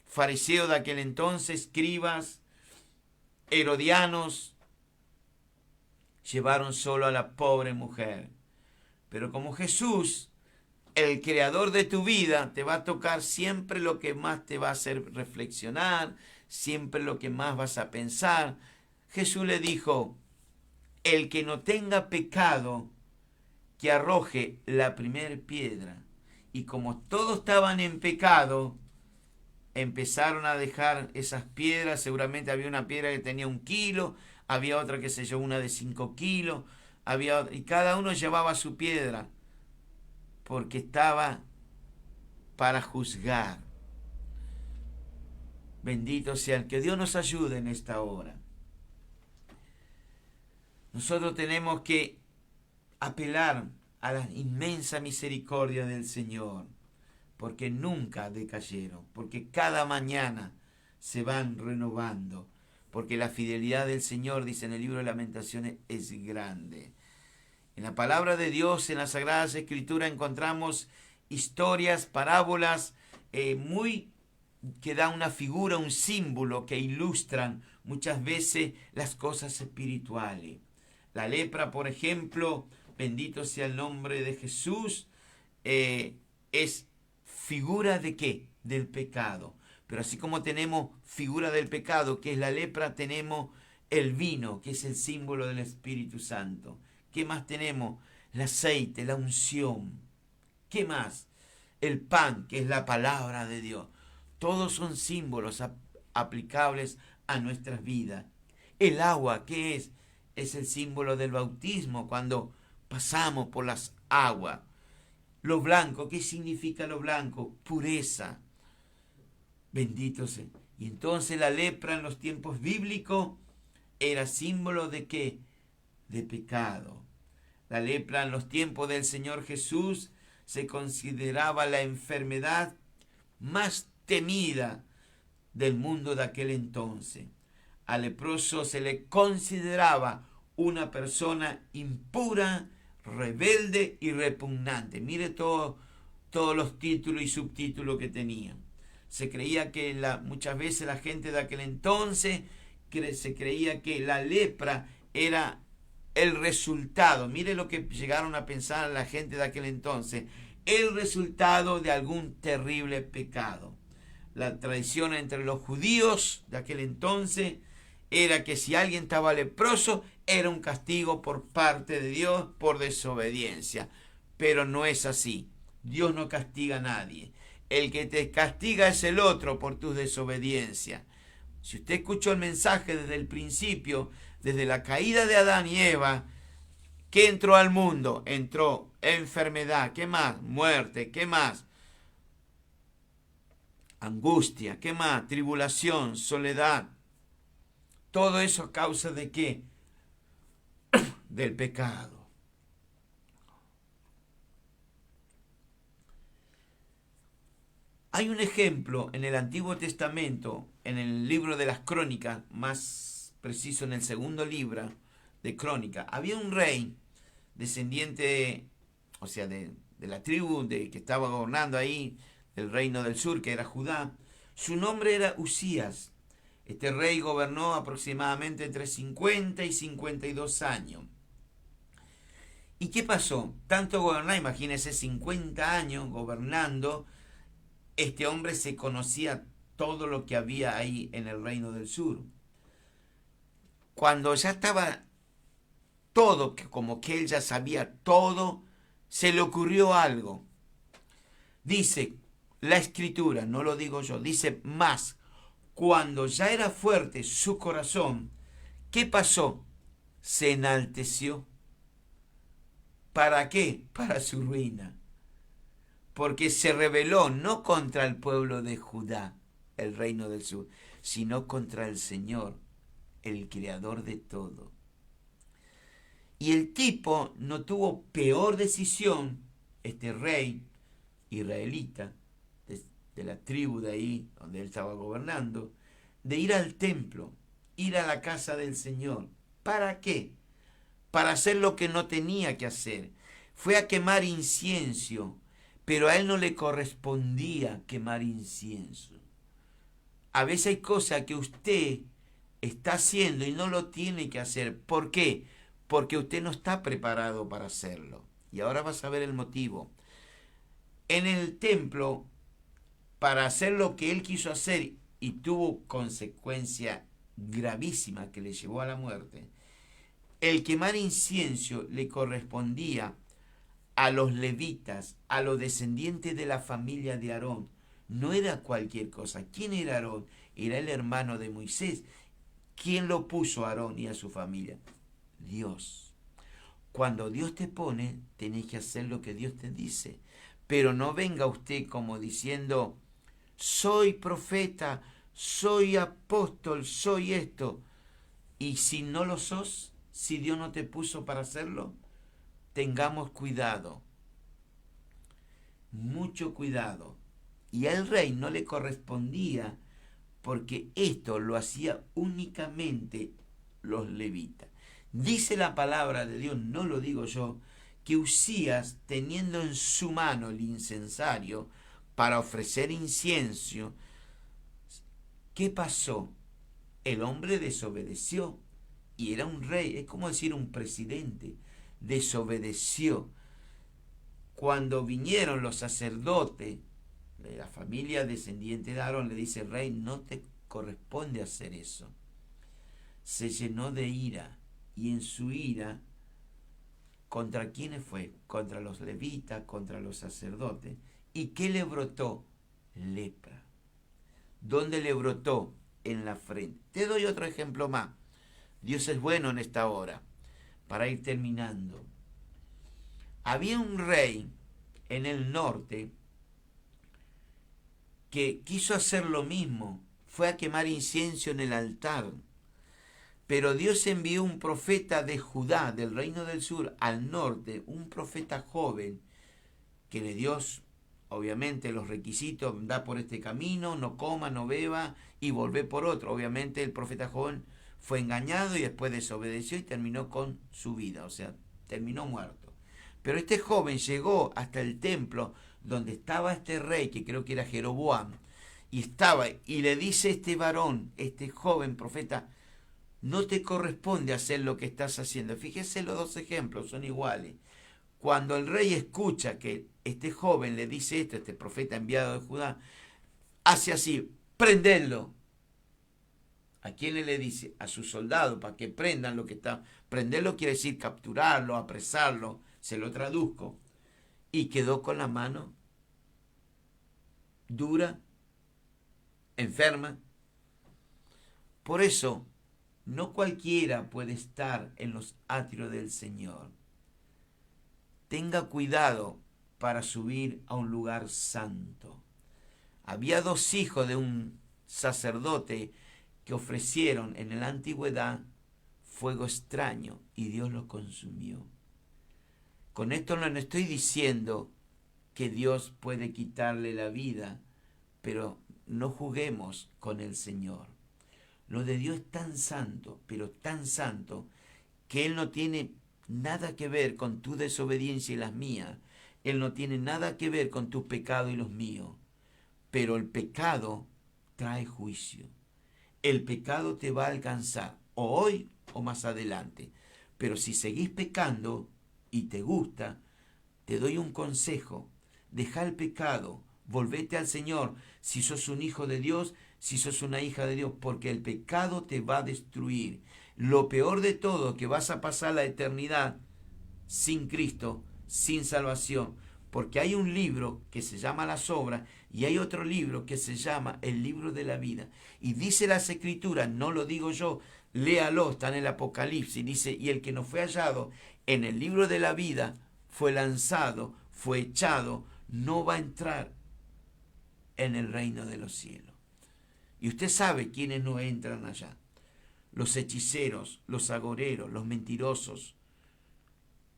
fariseos de aquel entonces, escribas, herodianos, llevaron solo a la pobre mujer. Pero como Jesús, el creador de tu vida, te va a tocar siempre lo que más te va a hacer reflexionar, siempre lo que más vas a pensar. Jesús le dijo, el que no tenga pecado, que arroje la primera piedra. Y como todos estaban en pecado, empezaron a dejar esas piedras. Seguramente había una piedra que tenía 1 kilo, había otra que se llevó una de 5 kilos, y cada uno llevaba su piedra, porque estaba para juzgar. Bendito sea el que Dios nos ayude en esta hora. Nosotros tenemos que apelar a la inmensa misericordia del Señor, porque nunca decayeron, porque cada mañana se van renovando, porque la fidelidad del Señor, dice en el libro de Lamentaciones, es grande. En la palabra de Dios, en las Sagradas Escrituras, encontramos historias, parábolas, que dan una figura, un símbolo, que ilustran muchas veces las cosas espirituales. La lepra, por ejemplo, bendito sea el nombre de Jesús, es figura de ¿qué? Del pecado. Pero así como tenemos figura del pecado, que es la lepra, tenemos el vino, que es el símbolo del Espíritu Santo. ¿Qué más tenemos? El aceite, la unción. ¿Qué más? El pan, que es la palabra de Dios. Todos son símbolos aplicables a nuestras vidas. El agua, ¿qué es? Es el símbolo del bautismo, cuando pasamos por las aguas. Lo blanco, ¿qué significa lo blanco? Pureza. Bendito sea. Y entonces la lepra en los tiempos bíblicos era símbolo de ¿qué? De pecado. La lepra en los tiempos del Señor Jesús se consideraba la enfermedad más temida del mundo de aquel entonces. Al leproso se le consideraba una persona impura, rebelde y repugnante. Mire todos los títulos y subtítulos que tenían. Se creía que muchas veces la gente de aquel entonces se creía que la lepra era el resultado. Mire lo que llegaron a pensar la gente de aquel entonces. El resultado de algún terrible pecado. La tradición entre los judíos de aquel entonces era que si alguien estaba leproso, era un castigo por parte de Dios por desobediencia. Pero no es así. Dios no castiga a nadie. El que te castiga es el otro por tus desobediencias. Si usted escuchó el mensaje desde el principio, desde la caída de Adán y Eva, ¿qué entró al mundo? Entró enfermedad, ¿qué más? Muerte, ¿qué más? Angustia, ¿qué más? Tribulación, soledad. Todo eso a causa de qué? Del pecado. Hay un ejemplo en el Antiguo Testamento, en el libro de las Crónicas, más preciso en el segundo libro de Crónicas. Había un rey descendiente, o sea, de la tribu que estaba gobernando ahí, del reino del sur, que era Judá. Su nombre era Usías. Este rey gobernó aproximadamente entre 50 y 52 años. ¿Y qué pasó? Tanto gobernar, imagínense 50 años gobernando, este hombre se conocía todo lo que había ahí en el reino del sur. Cuando ya estaba todo, como que él ya sabía todo, se le ocurrió algo. Dice la escritura, no lo digo yo, dice más, cuando ya era fuerte su corazón, ¿qué pasó? Se enalteció. ¿Para qué? Para su ruina. Porque se rebeló no contra el pueblo de Judá, el reino del sur, sino contra el Señor, el creador de todo. Y el tipo no tuvo peor decisión, este rey israelita, de la tribu de ahí donde él estaba gobernando, de ir al templo, ir a la casa del Señor. ¿Para qué? Para hacer lo que no tenía que hacer. Fue a quemar incienso, pero a él no le correspondía quemar incienso. A veces hay cosas que usted está haciendo y no lo tiene que hacer. ¿Por qué? Porque usted no está preparado para hacerlo. Y ahora vas a ver el motivo. En el templo, para hacer lo que él quiso hacer y tuvo consecuencia gravísima que le llevó a la muerte, el quemar incienso le correspondía a los levitas, a los descendientes de la familia de Aarón. No era cualquier cosa. ¿Quién era Aarón? Era el hermano de Moisés. ¿Quién lo puso a Aarón y a su familia? Dios. Cuando Dios te pone, tenés que hacer lo que Dios te dice. Pero no venga usted como diciendo, soy profeta, soy apóstol, soy esto. Y si no lo sos, si Dios no te puso para hacerlo, tengamos cuidado. Mucho cuidado. Y al rey no le correspondía porque esto lo hacía únicamente los levitas. Dice la palabra de Dios, no lo digo yo, que Usías, teniendo en su mano el incensario para ofrecer incienso, ¿qué pasó? El hombre desobedeció y era un rey, es como decir un presidente, desobedeció. Cuando vinieron los sacerdotes de la familia descendiente de Aarón, le dice, rey, no te corresponde hacer eso. Se llenó de ira y en su ira, ¿contra quiénes fue? Contra los levitas, contra los sacerdotes. ¿Y qué le brotó? Lepra. ¿Dónde le brotó? En la frente. Te doy otro ejemplo más. Dios es bueno en esta hora. Para ir terminando. Había un rey en el norte que quiso hacer lo mismo. Fue a quemar incienso en el altar. Pero Dios envió un profeta de Judá, del reino del sur, al norte, un profeta joven, que le dio, obviamente, los requisitos, da por este camino, no coma, no beba, y volvé por otro. Obviamente el profeta joven fue engañado y después desobedeció y terminó con su vida, o sea, terminó muerto. Pero este joven llegó hasta el templo donde estaba este rey, que creo que era Jeroboam, y estaba, y le dice este varón, este joven profeta, no te corresponde hacer lo que estás haciendo. Fíjese, los dos ejemplos son iguales. Cuando el rey escucha que este joven le dice esto, este profeta enviado de Judá, hace así, prendedlo. ¿A quién le dice? A sus soldados, para que prendan lo que está. Prenderlo quiere decir capturarlo, apresarlo, se lo traduzco. Y quedó con la mano dura, enferma. Por eso, no cualquiera puede estar en los atrios del Señor. tenga cuidado para subir a un lugar santo. Había 2 hijos de un sacerdote que ofrecieron en la antigüedad fuego extraño y Dios los consumió. Con esto no estoy diciendo que Dios puede quitarle la vida, pero no juguemos con el Señor. Lo de Dios es tan santo, pero tan santo, que Él no tiene nada que ver con tu desobediencia y las mías. Él no tiene nada que ver con tu pecado y los míos. Pero el pecado trae juicio. El pecado te va a alcanzar, o hoy o más adelante. Pero si seguís pecando y te gusta, te doy un consejo. Deja el pecado, volvete al Señor, si sos un hijo de Dios, si sos una hija de Dios, porque el pecado te va a destruir. Lo peor de todo, que vas a pasar la eternidad sin Cristo, sin salvación, porque hay un libro que se llama Las Obras y hay otro libro que se llama el libro de la vida. Y dice las Escrituras, no lo digo yo, léalo, está en el Apocalipsis, dice, y el que no fue hallado en el libro de la vida fue lanzado, fue echado, no va a entrar en el reino de los cielos. Y usted sabe quiénes no entran allá. Los hechiceros, los agoreros, los mentirosos.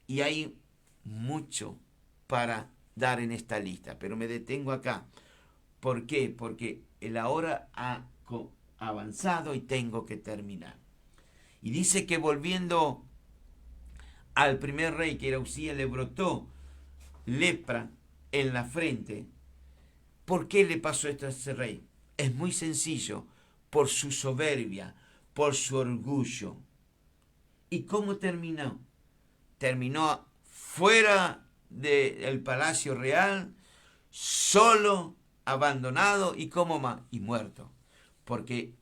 Y hay mucho para dar en esta lista, pero me detengo acá. ¿Por qué? Porque la hora ha avanzado y tengo que terminar. Y dice que volviendo al primer rey, que era Usías, le brotó lepra en la frente. ¿Por qué le pasó esto a ese rey? Es muy sencillo, por su soberbia, por su orgullo. ¿Y cómo terminó? Terminó fuera del palacio real, solo, abandonado y como más, y muerto. Porque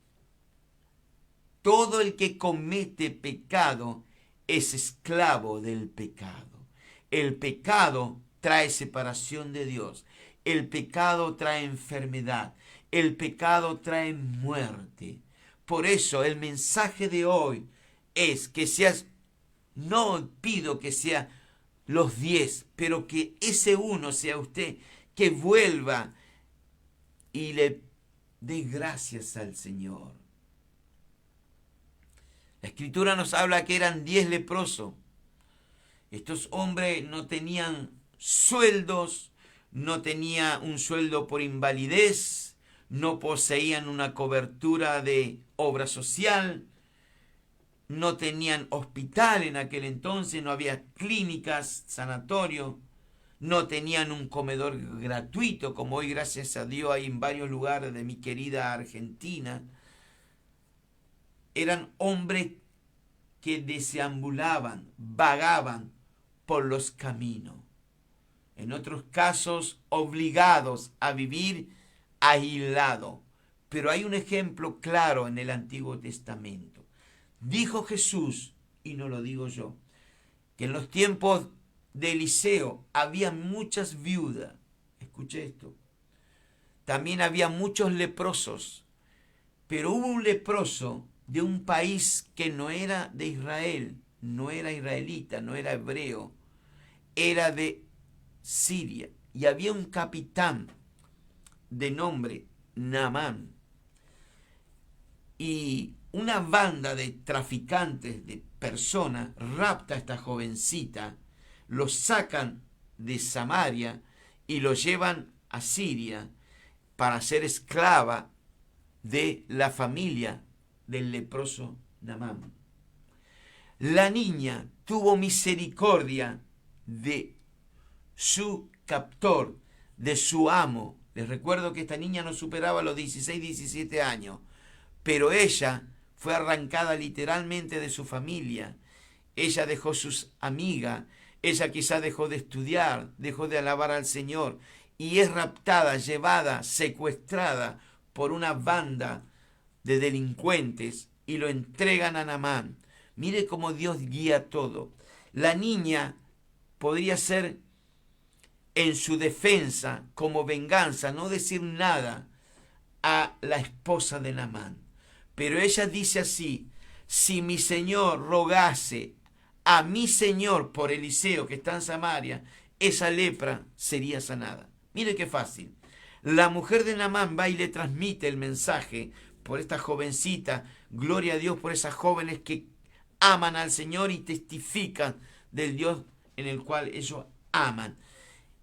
todo el que comete pecado es esclavo del pecado. El pecado trae separación de Dios. El pecado trae enfermedad. El pecado trae muerte. Por eso el mensaje de hoy es que seas, no pido que sea los 10, pero que ese uno sea usted, que vuelva y le dé gracias al Señor. La Escritura nos habla que eran 10 leprosos. Estos hombres no tenían sueldos, no tenían un sueldo por invalidez, no poseían una cobertura de obra social, no tenían hospital en aquel entonces, no había clínicas, sanatorio, no tenían un comedor gratuito, como hoy gracias a Dios hay en varios lugares de mi querida Argentina. Eran hombres que deambulaban, vagaban por los caminos. En otros casos, obligados a vivir aislados. Pero hay un ejemplo claro en el Antiguo Testamento. Dijo Jesús, y no lo digo yo, que en los tiempos de Eliseo había muchas viudas. Escuche esto. También había muchos leprosos. Pero hubo un leproso de un país que no era de Israel, no era israelita, no era hebreo, era de Siria. Y había un capitán de nombre Naamán. Y una banda de traficantes de personas rapta a esta jovencita, lo sacan de Samaria y lo llevan a Siria para ser esclava de la familia del leproso Naamán. La niña tuvo misericordia de su captor, de su amo. Les recuerdo que esta niña no superaba los 16, 17 años, pero ella fue arrancada literalmente de su familia. Ella dejó sus amigas, ella quizá dejó de estudiar, dejó de alabar al Señor y es raptada, llevada, secuestrada por una banda de delincuentes y lo entregan a Naamán. Mire cómo Dios guía todo. La niña podría ser en su defensa, como venganza, no decir nada a la esposa de Naamán. Pero ella dice así: si mi señor rogase a mi Señor por Eliseo que está en Samaria, esa lepra sería sanada. Mire qué fácil. La mujer de Naamán va y le transmite el mensaje por esta jovencita. Gloria a Dios por esas jóvenes que aman al Señor y testifican del Dios en el cual ellos aman.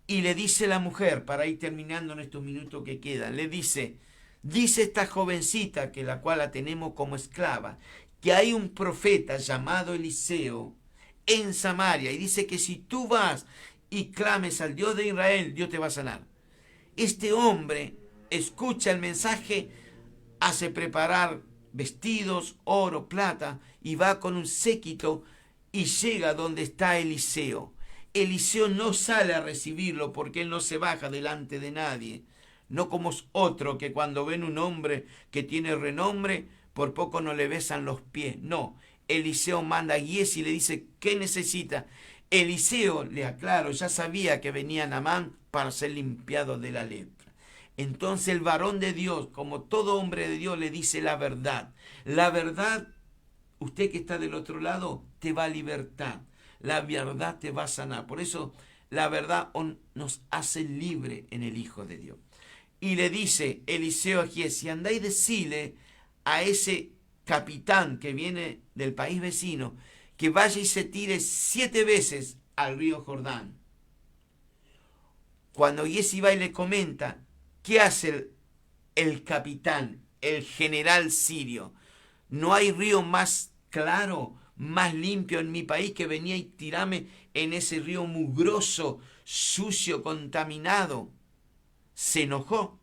Y le dice la mujer, para ir terminando en estos minutos que quedan, le dice esta jovencita, que la cual la tenemos como esclava, que hay un profeta llamado Eliseo en Samaria, y dice que si tú vas y clames al Dios de Israel, Dios te va a sanar. Este hombre escucha el mensaje, hace preparar vestidos, oro, plata, y va con un séquito y llega donde está Eliseo. Eliseo no sale a recibirlo porque él no se baja delante de nadie. No como otro que cuando ven un hombre que tiene renombre, por poco no le besan los pies. No, Eliseo manda a Giesi y le dice, ¿qué necesita? Eliseo, le aclaro, ya sabía que venía Naamán para ser limpiado de la lepra. Entonces el varón de Dios, como todo hombre de Dios, le dice la verdad. La verdad, usted que está del otro lado, te va a libertar. La verdad te va a sanar. Por eso la verdad nos hace libre en el Hijo de Dios. Y le dice Eliseo a Giesi, andá y decile a ese capitán que viene del país vecino, que vaya y se tire 7 veces al río Jordán. Cuando Giesi va y le comenta, ¿qué hace el capitán, el general sirio? No hay río más claro, más limpio en mi país, que venía y tirame en ese río mugroso, sucio, contaminado. Se enojó.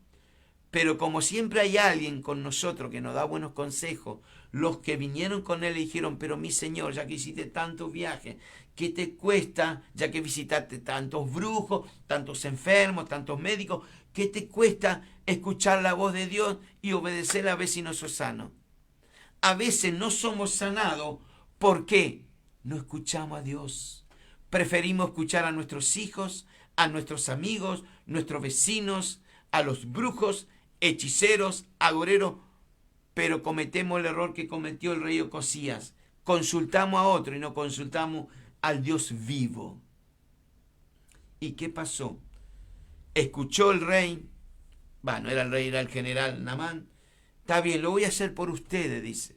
Pero como siempre hay alguien con nosotros que nos da buenos consejos, los que vinieron con él le dijeron, pero mi señor, ya que hiciste tantos viajes, ¿qué te cuesta, ya que visitaste tantos brujos, tantos enfermos, tantos médicos, qué te cuesta escuchar la voz de Dios y obedecer a ver si no sos sano? A veces no somos sanados, ¿por qué? No escuchamos a Dios. Preferimos escuchar a nuestros hijos, a nuestros amigos, nuestros vecinos, a los brujos, hechiceros, agoreros, pero cometemos el error que cometió el rey Ocosías. Consultamos a otro y no consultamos al Dios vivo. ¿Y qué pasó? Escuchó el rey, no era el rey, era el general Naamán. Está bien, lo voy a hacer por ustedes, dice.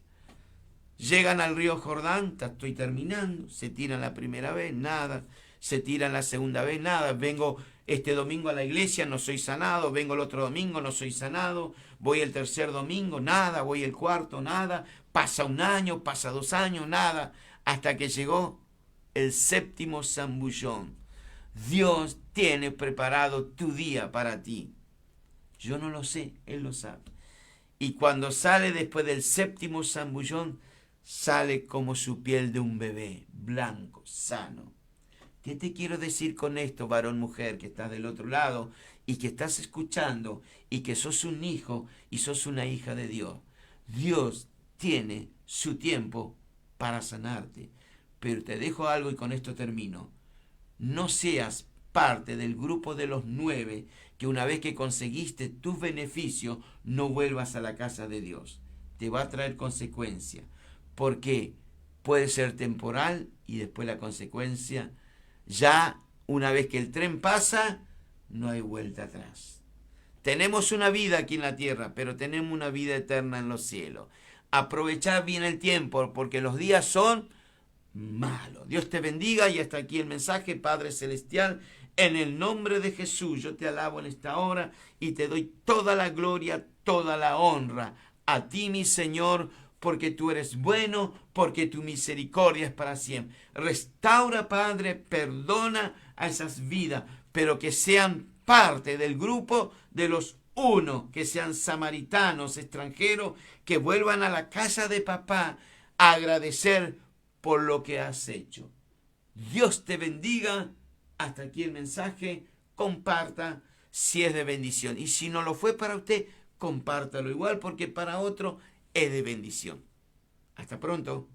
Llegan al río Jordán, estoy terminando, se tiran la primera vez, nada. Se tiran la segunda vez, nada. Vengo este domingo a la iglesia, no soy sanado. Vengo el otro domingo, no soy sanado. Voy el tercer domingo, nada. Voy el cuarto, nada. Pasa 1 año, pasa 2 años, nada. Hasta que llegó el 7º zambullón. Dios tiene preparado tu día para ti. Yo no lo sé, Él lo sabe. Y cuando sale después del 7º zambullón, sale como su piel de un bebé, blanco, sano. ¿Qué te quiero decir con esto, varón, mujer, que estás del otro lado y que estás escuchando y que sos un hijo y sos una hija de Dios? Dios tiene su tiempo para sanarte. Pero te dejo algo y con esto termino. No seas parte del grupo de los 9 que una vez que conseguiste tus beneficios no vuelvas a la casa de Dios. Te va a traer consecuencia. Porque puede ser temporal y después la consecuencia, ya una vez que el tren pasa, no hay vuelta atrás. Tenemos una vida aquí en la tierra, pero tenemos una vida eterna en los cielos. Aprovechad bien el tiempo, porque los días son malos. Dios te bendiga y hasta aquí el mensaje, Padre Celestial. En el nombre de Jesús, yo te alabo en esta hora y te doy toda la gloria, toda la honra a ti, mi Señor, porque tú eres bueno, porque tu misericordia es para siempre. Restaura, Padre, perdona a esas vidas, pero que sean parte del grupo de los 1, que sean samaritanos, extranjeros, que vuelvan a la casa de papá a agradecer por lo que has hecho. Dios te bendiga. Hasta aquí el mensaje. Comparta si es de bendición. Y si no lo fue para usted, compártalo igual, porque para otro es de bendición. Hasta pronto.